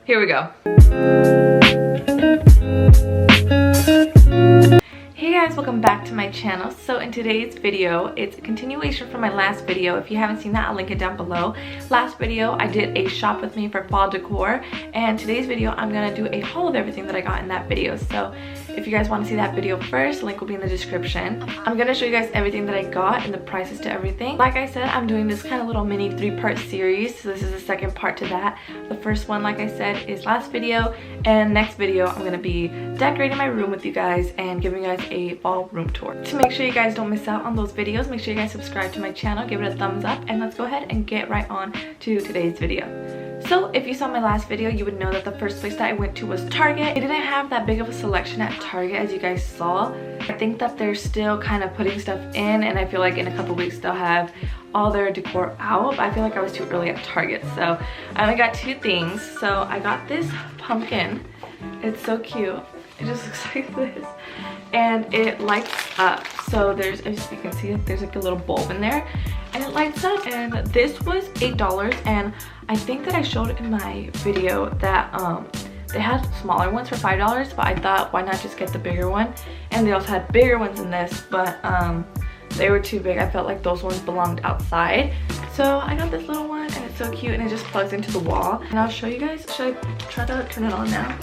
Here we go. Hey guys, welcome back to my channel. So in today's video, it's a continuation from my last video. If you haven't seen that, I'll link it down below. Last video, I did a shop with me for fall decor, and today's video, I'm gonna do a haul of everything that I got in that video. So if you guys want to see that video first, link will be in the description. I'm gonna show you guys everything that I got and the prices to everything. Like I said, I'm doing this kind of little mini 3-part series. So this is the second part to that. The first one, like I said, is last video, and next video, I'm gonna be decorating my room with you guys and giving you guys a fall room tour. To make sure you guys don't miss out on those videos, make sure you guys subscribe to my channel, give it a thumbs up, and let's go ahead and get right on to today's video. So if you saw my last video, you would know that the first place that I went to was Target. They didn't have that big of a selection at Target, as you guys saw. I think that they're still kind of putting stuff in, and I feel like in a couple weeks they'll have all their decor out. But I feel like I was too early at Target, so I only got 2 things. So I got this pumpkin. It's so cute. It just looks like this, and it lights up. So there's, as you can see, there's like a little bulb in there, and it lights up. And this was $8, and I think that I showed in my video that they had smaller ones for $5, but I thought, why not just get the bigger one? And they also had bigger ones than this, but they were too big. I felt like those ones belonged outside, so I got this little one, and it's so cute, and it just plugs into the wall. And I'll show you guys. Should I try to turn it on now?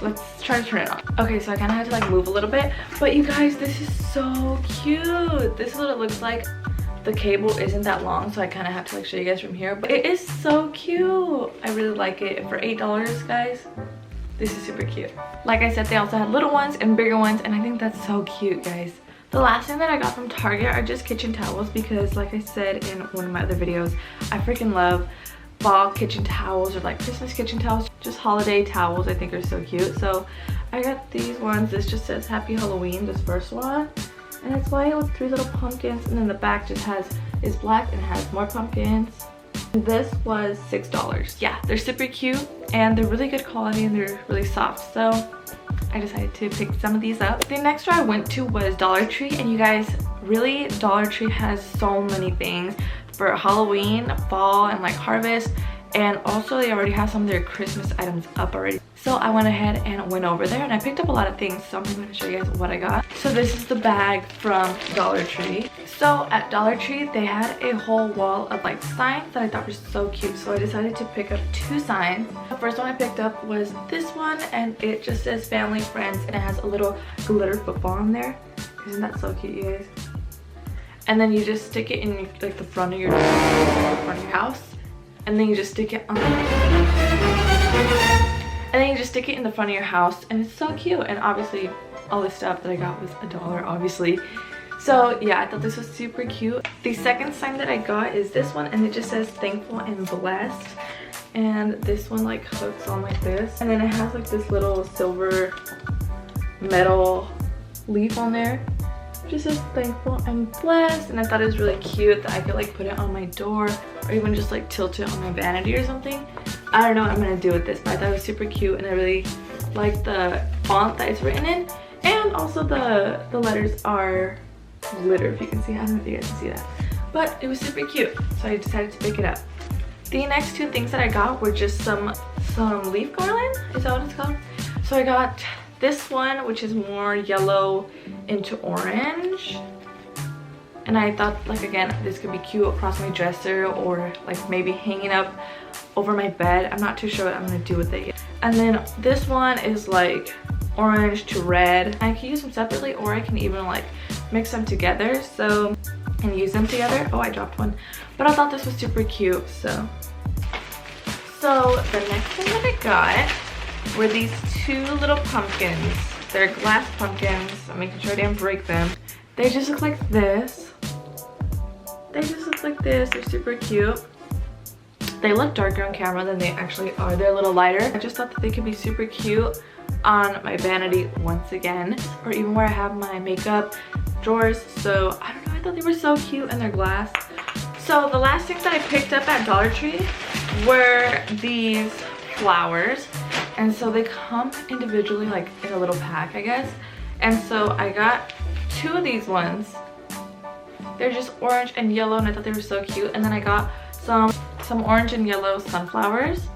Let's try to turn it on. Okay, so I kind of had to like move a little bit, but you guys, this is so cute. This is what it looks like. The cable isn't that long, so I kind of have to like show you guys from here, but it is so cute. I really like it. For $8, guys, this is super cute. Like I said, they also had little ones and bigger ones, and I think that's so cute, guys. The last thing that I got from Target are just kitchen towels, because like I said in one of my other videos, I freaking love fall kitchen towels, or like Christmas kitchen towels. Just holiday towels I think are so cute. So I got these ones. This just says Happy Halloween, this first one, and it's white with 3 little pumpkins, and then the back just is black and has more pumpkins. And this was $6. Yeah, they're super cute, and they're really good quality, and they're really soft, so I decided to pick some of these up. The next store I went to was Dollar Tree, and you guys, really, Dollar Tree has so many things for Halloween, fall, and like harvest, and also they already have some of their Christmas items up already. So I went ahead and went over there, and I picked up a lot of things, so I'm going to show you guys what I got. So this is the bag from Dollar Tree. So at Dollar Tree, they had a whole wall of like signs that I thought were so cute, so I decided to pick up 2 signs. The first one I picked up was this one, and it just says family, friends, and it has a little glitter football on there. Isn't that so cute, you guys? And then you just stick it in like the front of your house, and then you just stick it on, and then you just stick it in the front of your house, and it's so cute. And obviously all this stuff that I got was $1, obviously. So yeah, I thought this was super cute. The second sign that I got is this one, and it just says thankful and blessed, and this one like hooks on like this, and then it has like this little silver metal leaf on there. Just says thankful and blessed, and I thought it was really cute that I could like put it on my door, or even just like tilt it on my vanity or something. I don't know what I'm gonna do with this, but I thought it was super cute, and I really like the font that it's written in, and also the letters are glitter, if you can see. I don't know if you guys can see that, but it was super cute, so I decided to pick it up. The next 2 things that I got were just some leaf garland. Is that what it's called? So I got this one, which is more yellow into orange, and I thought, like, again, this could be cute across my dresser, or like maybe hanging up over my bed. I'm not too sure what I'm gonna do with it yet. And then this one is like orange to red. I can use them separately, or I can even like mix them together and use them together. Oh, I dropped one, but I thought this was super cute. So the next thing that I got were these 2 little pumpkins. They're glass pumpkins. I'm making sure I didn't break them. They just look like this. They're super cute. They look darker on camera than they actually are. They're a little lighter. I just thought that they could be super cute on my vanity once again, or even where I have my makeup drawers. So I don't know, I thought they were so cute, and they're glass. So the last things that I picked up at Dollar Tree were these flowers, and so they come individually, like in a little pack, I guess. And so I got 2 of these ones. They're just orange and yellow, and I thought they were so cute. And then I got some orange and yellow sunflowers,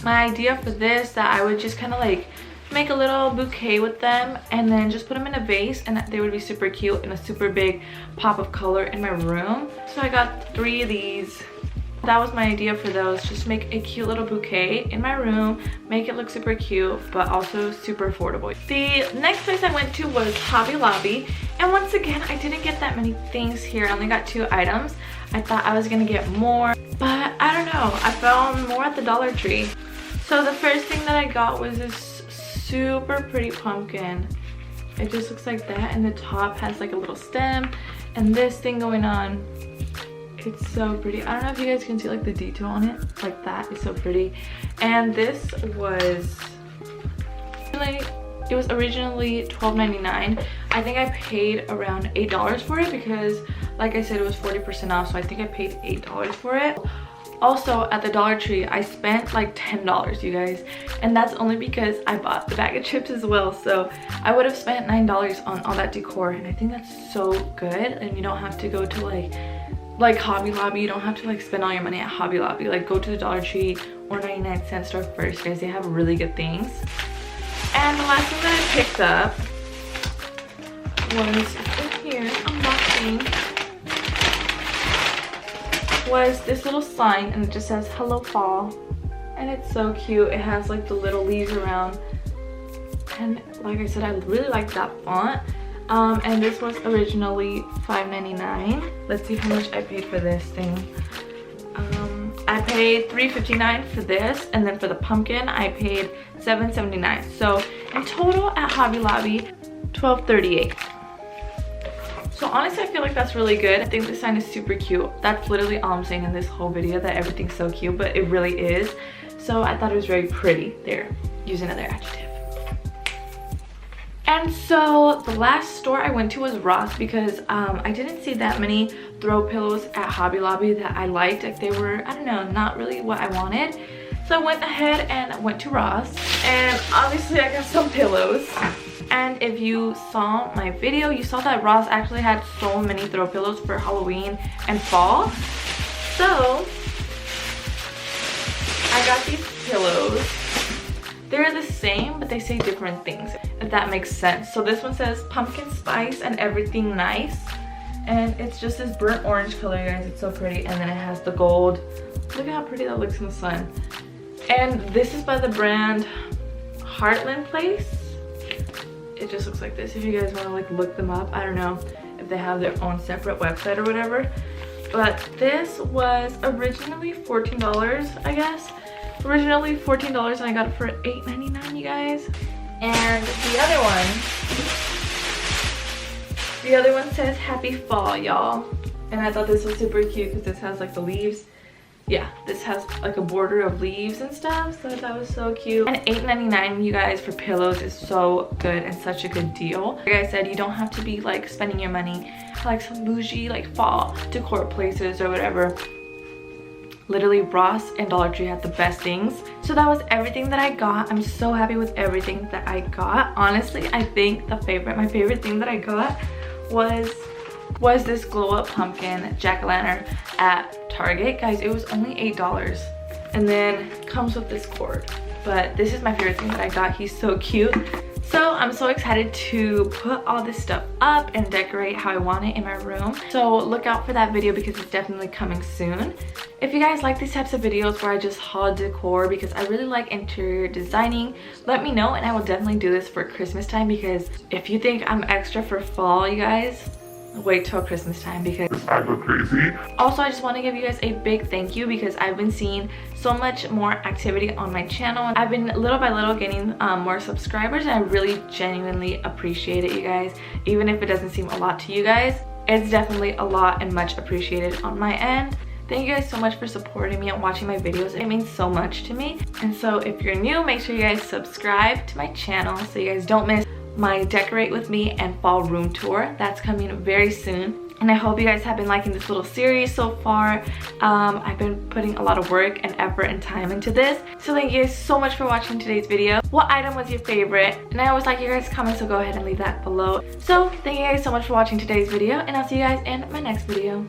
my idea for this, that I would just kind of like make a little bouquet with them and then just put them in a vase, and they would be super cute and a super big pop of color in my room. So I got 3 of these. That was my idea for those. Just make a cute little bouquet in my room, make it look super cute, but also super affordable. The next place I went to was Hobby Lobby, and once again, I didn't get that many things here. I only got 2 items. I thought I was gonna get more, but I don't know. I found more at the Dollar Tree. So the first thing that I got was this super pretty pumpkin. It just looks like that, and the top has like a little stem and this thing going on. It's so pretty. I don't know if you guys can see like the detail on it. Like that is so pretty. And this was it was originally $12.99. I think I paid around $8 for it because like I said, it was 40% off, so I think I paid $8 for it. Also at the Dollar Tree, I spent like $10, you guys, and that's only because I bought the bag of chips as well. So I would have spent $9 on all that decor, and I think that's so good. And you don't have to go to like Hobby Lobby. You don't have to like spend all your money at Hobby Lobby. Like go to the Dollar Tree or 99-cent store first, guys. They have really good things. And the last thing that I picked up was in here, unboxing, was this little sign, and it just says hello fall, and it's so cute. It has like the little leaves around, and like I said, I really like that font. And this was originally $5.99. Let's see how much I paid for this thing. I paid $3.59 for this, and then for the pumpkin I paid $7.79. So in total at Hobby Lobby, $12.38. So honestly, I feel like that's really good. I think this sign is super cute. That's literally all I'm saying in this whole video, that everything's so cute, but it really is. So I thought it was very pretty. There, use another adjective. And so the last store I went to was Ross, because I didn't see that many throw pillows at Hobby Lobby that I liked. Like they were, I don't know, not really what I wanted. So I went ahead and went to Ross, and obviously I got some pillows. And if you saw my video, you saw that Ross actually had so many throw pillows for Halloween and fall. So I got these pillows. They're the same, but they say different things, if that makes sense. So this one says pumpkin spice and everything nice, and it's just this burnt orange color, you guys. It's so pretty. And then it has the gold. Look at how pretty that looks in the sun. And this is by the brand Heartland Place. It just looks like this. If you guys want to like look them up, I don't know if they have their own separate website or whatever, but this was originally $14, I guess. Originally $14, and I got it for $8.99, you guys. And the other one says happy fall, y'all. And I thought this was super cute because this has like the leaves. Yeah, this has like a border of leaves and stuff, so that was so cute. And $8.99, you guys, for pillows is so good and such a good deal. Like I said, you don't have to be like spending your money at like some bougie like fall decor places or whatever. Literally, Ross and Dollar Tree had the best things. So that was everything that I got. I'm so happy with everything that I got. Honestly, I think my favorite thing that I got was this glow up pumpkin jack-o'-lantern at Target. Guys, it was only $8, and then comes with this cord. But this is my favorite thing that I got. He's so cute. So I'm so excited to put all this stuff up and decorate how I want it in my room. So look out for that video because it's definitely coming soon. If you guys like these types of videos where I just haul decor, because I really like interior designing, let me know, and I will definitely do this for Christmas time, because if you think I'm extra for fall, you guys, wait till Christmas time because I go crazy. Also, I just want to give you guys a big thank you because I've been seeing so much more activity on my channel. I've been little by little getting more subscribers, and I really genuinely appreciate it, you guys. Even if it doesn't seem a lot to you guys, it's definitely a lot and much appreciated on my end. Thank you guys so much for supporting me and watching my videos. It means so much to me. And so if you're new, make sure you guys subscribe to my channel so you guys don't miss my decorate with me and fall room tour. That's coming very soon. And I hope you guys have been liking this little series so far. I've been putting a lot of work and effort and time into this. So thank you guys so much for watching today's video. What item was your favorite? And I always like your guys' comments, so go ahead and leave that below. So thank you guys so much for watching today's video, and I'll see you guys in my next video.